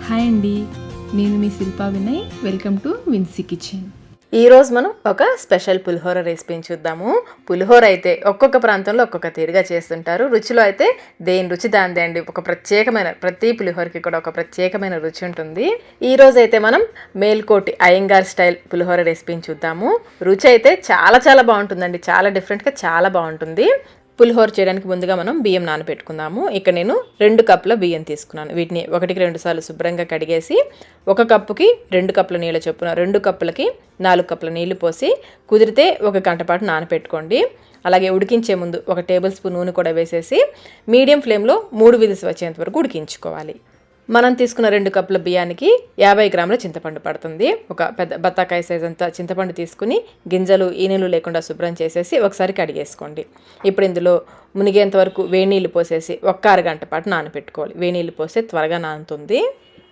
Hi అండి, నేను మీ Shilpa Vinay. Welcome to Vincy kitchen. ఈరోజు మనం ఒక స్పెషల్ పులిహోర రెసిపీని చూద్దాము. పులిహోర అయితే ఒక్కొక్క ప్రాంతంలో ఒక్కొక్క తీరుగా చేస్తుంటారు. రుచిలో అయితే దేని రుచి దానిదే అండి. ఒక ప్రత్యేకమైన ప్రతి పులిహోరకి కూడా ఒక ప్రత్యేకమైన రుచి ఉంటుంది. ఈరోజు అయితే మనం మేల్కోటి అయ్యంగార్ స్టైల్ పులిహోర రెసిపీని చూద్దాము. రుచి అయితే చాలా చాలా బాగుంటుందండి. చాలా డిఫరెంట్గా చాలా బాగుంటుంది. పులిహోర చేయడానికి ముందుగా మనం బియ్యం నానబెట్టుకుందాము. ఇక్కడ నేను 2 కప్పుల బియ్యం తీసుకున్నాను. వీటిని 1-2 సార్లు శుభ్రంగా కడిగేసి 1 కప్పుకి 2 కప్పుల నీళ్ళ చొప్పున 2 కప్పులకి 4 కప్పుల నీళ్లు పోసి కుదిరితే 1 గంట పాటు నానబెట్టుకోండి. అలాగే ఉడికించే ముందు 1 టేబుల్ స్పూన్ నూనె కూడా వేసేసి మీడియం ఫ్లేమ్లో 3 విజిల్స్ వచ్చేంత వరకు ఉడికించుకోవాలి. మనం తీసుకున్న 2 కప్పుల బియ్యానికి 50 గ్రాముల చింతపండు పడుతుంది. ఒక పెద్ద బత్తాకాయ సైజ్ అంతా చింతపండు తీసుకుని గింజలు ఈనెలు లేకుండా శుభ్రం చేసేసి ఒకసారి కడిగేసుకోండి. ఇప్పుడు ఇందులో మునిగేంత వరకు వేడినీళ్ళు పోసేసి 1 అరగంట పాటు నానబెట్టుకోవాలి. వేడినీళ్ళు పోస్తే త్వరగా నానుతుంది.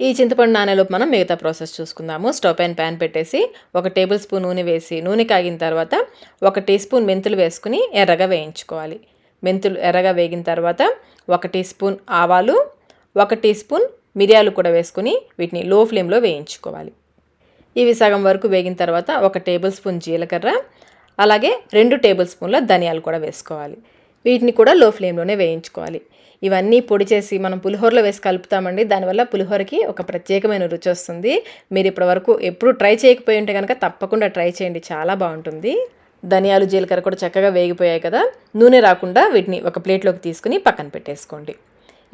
ఈ చింతపండు నానేలోపు మనం మిగతా ప్రాసెస్ చూసుకుందాము. స్టవ్ పైన ప్యాన్ పెట్టేసి 1 టేబుల్ స్పూన్ నూనె వేసి నూనె కాగిన తర్వాత 1 టీ స్పూన్ మెంతులు వేసుకుని ఎర్రగా వేయించుకోవాలి. మెంతులు ఎర్రగా వేగిన తర్వాత 1 టీ స్పూన్ ఆవాలు, 1 టీ స్పూన్ మిరియాలు కూడా వేసుకుని వీటిని లో ఫ్లేమ్లో వేయించుకోవాలి. ఇవి సగం వరకు వేగిన తర్వాత 1 టేబుల్ స్పూన్ జీలకర్ర, అలాగే 2 టేబుల్ స్పూన్ల ధనియాలు కూడా వేసుకోవాలి. వీటిని కూడా లో ఫ్లేమ్లోనే వేయించుకోవాలి. ఇవన్నీ పొడి చేసి మనం పులిహోరలో వేసి కలుపుతామండి. దానివల్ల పులిహోరకి ఒక ప్రత్యేకమైన రుచి వస్తుంది. మీరు ఇప్పటివరకు ఎప్పుడు ట్రై చేయకపోయి ఉంటే కనుక తప్పకుండా ట్రై చేయండి, చాలా బాగుంటుంది. ధనియాలు జీలకర్ర కూడా చక్కగా వేగిపోయాయి కదా. నూనె రాకుండా వీటిని ఒక ప్లేట్లోకి తీసుకుని పక్కన పెట్టేసుకోండి.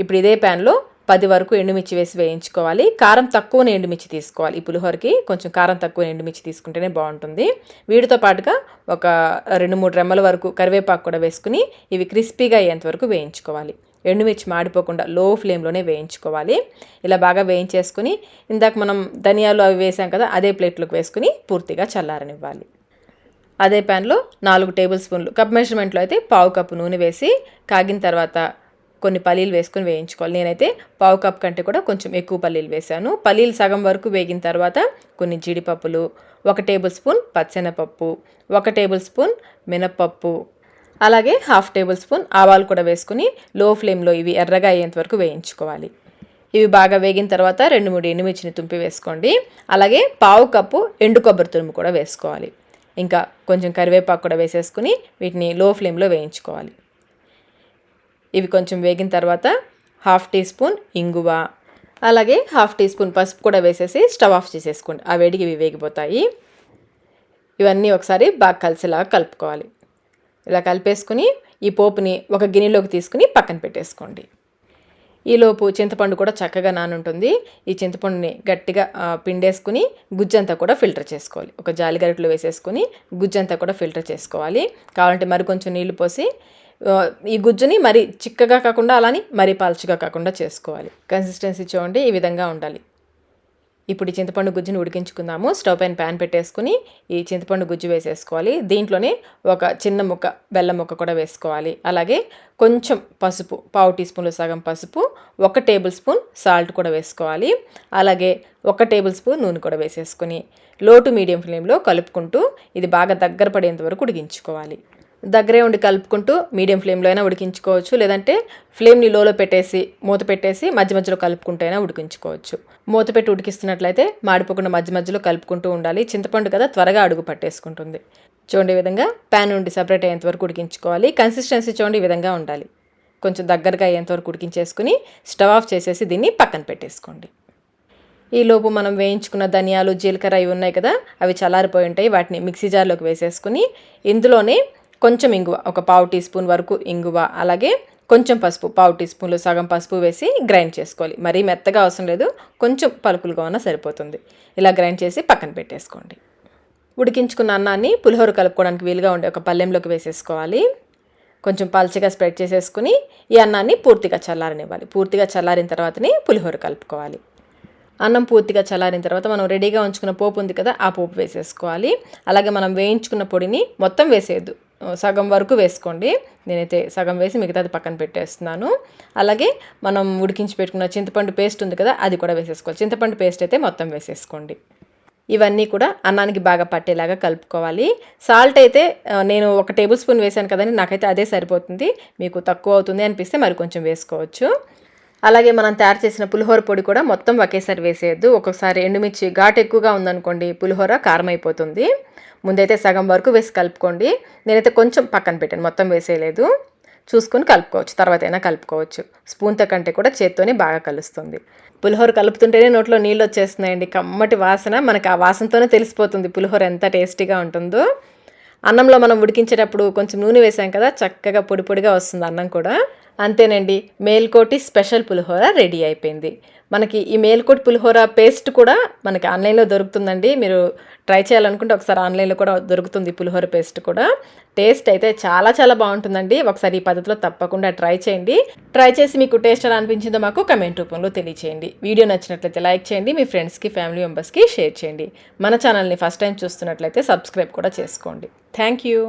ఇప్పుడు ఇదే ప్యాన్లో 10 వరకు ఎండుమిర్చి వేసి వేయించుకోవాలి. కారం తక్కువనే ఎండుమిర్చి తీసుకోవాలి. ఈ పులిహోరకి కొంచెం కారం తక్కువ ఎండుమిర్చి తీసుకుంటేనే బాగుంటుంది. వీటితో పాటుగా ఒక 2-3 రెమ్మల వరకు కరివేపాకు కూడా వేసుకుని ఇవి క్రిస్పీగా అయ్యేంత వరకు వేయించుకోవాలి. ఎండుమిర్చి మాడిపోకుండా లో ఫ్లేమ్లోనే వేయించుకోవాలి. ఇలా బాగా వేయించేసుకుని ఇందాక మనం ధనియాలు అవి వేసాం కదా, అదే ప్లేట్లోకి వేసుకుని పూర్తిగా చల్లారనివ్వాలి. అదే ప్యాన్లో 4 టేబుల్ స్పూన్లు, కప్ మెజర్మెంట్లో అయితే 1/2 కప్పు నూనె వేసి కాగిన తర్వాత కొన్ని పల్లీలు వేసుకొని వేయించుకోవాలి. నేనైతే 1/2 కప్ కంటే కూడా కొంచెం ఎక్కువ పల్లీలు వేసాను. పల్లీలు సగం వరకు వేగిన తర్వాత కొన్ని జీడిపప్పులు, 1 టేబుల్ స్పూన్ పచ్చెనపప్పు, 1 టేబుల్ స్పూన్ మినప్పప్పు, అలాగే 1/2 టేబుల్ స్పూన్ ఆవాలు కూడా వేసుకుని లో ఫ్లేమ్లో ఇవి ఎర్రగా అయ్యేంత వరకు వేయించుకోవాలి. ఇవి బాగా వేగిన తర్వాత 2-3 ఎండుమిర్చిని తుంపి వేసుకోండి. అలాగే 1/2 కప్పు ఎండు కొబ్బరి తురుము కూడా వేసుకోవాలి. ఇంకా కొంచెం కరివేపాకు కూడా వేసేసుకుని వీటిని లో ఫ్లేమ్లో వేయించుకోవాలి. ఇవి కొంచెం వేగిన తర్వాత 1/2 టీ స్పూన్ ఇంగువ, అలాగే 1/2 టీ స్పూన్ పసుపు కూడా వేసేసి స్టవ్ ఆఫ్ చేసేసుకోండి. ఆ వేడికి ఇవి వేగిపోతాయి. ఇవన్నీ ఒకసారి బాగా కలిసేలాగా కలుపుకోవాలి. ఇలా కలిపేసుకుని ఈ పోపుని ఒక గిన్నెలోకి తీసుకుని పక్కన పెట్టేసుకోండి. ఈలోపు చింతపండు కూడా చక్కగా నానుంటుంది. ఈ చింతపండుని గట్టిగా పిండేసుకుని గుజ్జంతా కూడా ఫిల్టర్ చేసుకోవాలి. ఒక జాలి గరిటెలో వేసేసుకుని గుజ్జంతా కూడా ఫిల్టర్ చేసుకోవాలి. కావాలంటే మరి కొంచెం నీళ్లు పోసి ఈ గుజ్జుని మరి చిక్కగా కాకుండా అలాని మరి పల్చగా కాకుండా చేసుకోవాలి. కన్సిస్టెన్సీ చూడండి, ఈ విధంగా ఉండాలి. ఇప్పుడు ఈ చింతపండు గుజ్జుని ఉడికించుకుందాము. స్టవ్ పైన ప్యాన్ పెట్టేసుకుని ఈ చింతపండు గుజ్జు వేసేసుకోవాలి. దీంట్లోనే ఒక చిన్న ముక్క బెల్లం ముక్క కూడా వేసుకోవాలి. అలాగే కొంచెం పసుపు, 1/2 టీ స్పూన్లో సగం పసుపు, 1 టేబుల్ స్పూన్ సాల్ట్ కూడా వేసుకోవాలి. అలాగే 1 టేబుల్ స్పూన్ నూనె కూడా వేసేసుకుని లో టు మీడియం ఫ్లేమ్లో కలుపుకుంటూ ఇది బాగా దగ్గర పడేంత వరకు ఉడికించుకోవాలి. దగ్గరే ఉండి కలుపుకుంటూ మీడియం ఫ్లేమ్లో అయినా ఉడికించుకోవచ్చు, లేదంటే ఫ్లేమ్ని లోలో పెట్టేసి మూత పెట్టేసి మధ్య మధ్యలో కలుపుకుంటూ అయినా ఉడికించుకోవచ్చు. మూత పెట్టి ఉడికిస్తున్నట్లయితే మాడిపోకుండా మధ్య మధ్యలో కలుపుకుంటూ ఉండాలి. చింతపండు కదా త్వరగా అడుగు పట్టేసుకుంటుంది. చూడండి, ఈ విధంగా ప్యాన్ నుండి సపరేట్ అయ్యేంత వరకు ఉడికించుకోవాలి. కన్సిస్టెన్సీ చూడండి, ఈ విధంగా ఉండాలి. కొంచెం దగ్గరగా అయ్యేంత వరకు ఉడికించేసుకుని స్టవ్ ఆఫ్ చేసేసి దీన్ని పక్కన పెట్టేసుకోండి. ఈలోపు మనం వేయించుకున్న ధనియాలు జీలకర్ర ఇవి ఉన్నాయి కదా, అవి చల్లారిపోయి ఉంటాయి. వాటిని మిక్సీ జార్లోకి వేసేసుకుని ఇందులోనే కొంచెం ఇంగువ, ఒక 1/2 టీ స్పూన్ వరకు ఇంగువ, అలాగే కొంచెం పసుపు, 1/2 టీ స్పూన్లో సగం పసుపు వేసి గ్రైండ్ చేసుకోవాలి. మరీ మెత్తగా అవసరం లేదు, కొంచెం పలుకులుగా ఉన్నా సరిపోతుంది. ఇలా గ్రైండ్ చేసి పక్కన పెట్టేసుకోండి. ఉడికించుకున్న అన్నాన్ని పులిహోర కలుపుకోవడానికి వీలుగా ఉండే ఒక పళ్ళెంలోకి వేసేసుకోవాలి. కొంచెం పల్చగా స్ప్రెడ్ చేసేసుకుని ఈ అన్నాన్ని పూర్తిగా చల్లారనివ్వాలి. పూర్తిగా చల్లారిన తర్వాతనే పులిహోర కలుపుకోవాలి. అన్నం పూర్తిగా చల్లారిన తర్వాత మనం రెడీగా ఉంచుకున్న పోపు ఉంది కదా, ఆ పోపు వేసేసుకోవాలి. అలాగే మనం వేయించుకున్న పొడిని మొత్తం వేసేయద్దు, సగం వరకు వేసుకోండి. నేనైతే సగం వేసి మిగతాది పక్కన పెట్టేస్తున్నాను. అలాగే మనం ఉడికించి పెట్టుకున్న చింతపండు పేస్ట్ ఉంది కదా, అది కూడా వేసేసుకోవాలి. చింతపండు పేస్ట్ అయితే మొత్తం వేసేసుకోండి. ఇవన్నీ కూడా అన్నానికి బాగా పట్టేలాగా కలుపుకోవాలి. సాల్ట్ అయితే నేను 1 టేబుల్ స్పూన్ వేసాను కదండి, నాకైతే అదే సరిపోతుంది. మీకు తక్కువ అవుతుంది అనిపిస్తే మరి కొంచెం వేసుకోవచ్చు. అలాగే మనం తయారు చేసిన పులిహోర పొడి కూడా మొత్తం ఒకేసారి వేసేయద్దు. ఒక్కొక్కసారి ఎండుమిర్చి ఘాటు ఎక్కువగా ఉందనుకోండి పులిహోర కారం అయిపోతుంది. ముందైతే సగం వరకు వేసి కలుపుకోండి. నేనైతే కొంచెం పక్కన పెట్టాను, మొత్తం వేసేయలేదు. చూసుకొని కలుపుకోవచ్చు, తర్వాత అయినా కలుపుకోవచ్చు. స్పూన్తో కంటే కూడా చేత్తోనే బాగా కలుస్తుంది. పులిహోర కలుపుతుంటేనే నోట్లో నీళ్ళు వచ్చేస్తున్నాయండి. కమ్మటి వాసన, మనకు ఆ వాసనతోనే తెలిసిపోతుంది పులిహోర ఎంత టేస్టీగా ఉంటుందో. అన్నంలో మనం ఉడికించేటప్పుడు కొంచెం నూనె వేసాం కదా, చక్కగా పొడి పొడిగా వస్తుంది అన్నం కూడా. అంతేనండి, మేల్కోటి స్పెషల్ పులిహోర రెడీ అయిపోయింది. మనకి ఈ మేల్కోటి పులిహోర పేస్ట్ కూడా మనకి ఆన్లైన్లో దొరుకుతుందండి. మీరు ట్రై చేయాలనుకుంటే ఒకసారి ఆన్లైన్లో కూడా దొరుకుతుంది పులిహోర పేస్ట్ కూడా. టేస్ట్ అయితే చాలా చాలా బాగుంటుందండి. ఒకసారి ఈ పద్ధతిలో తప్పకుండా ట్రై చేయండి. ట్రై చేసి మీకు టేస్ట్ ఎలా అనిపించిందో మాకు కమెంట్ రూపంలో తెలియచేయండి. వీడియో నచ్చినట్లయితే లైక్ చేయండి, మీ ఫ్రెండ్స్కి ఫ్యామిలీ మెంబర్స్కి షేర్ చేయండి. మన ఛానల్ని ఫస్ట్ టైం చూస్తున్నట్లయితే సబ్స్క్రైబ్ కూడా చేసుకోండి. Thank you.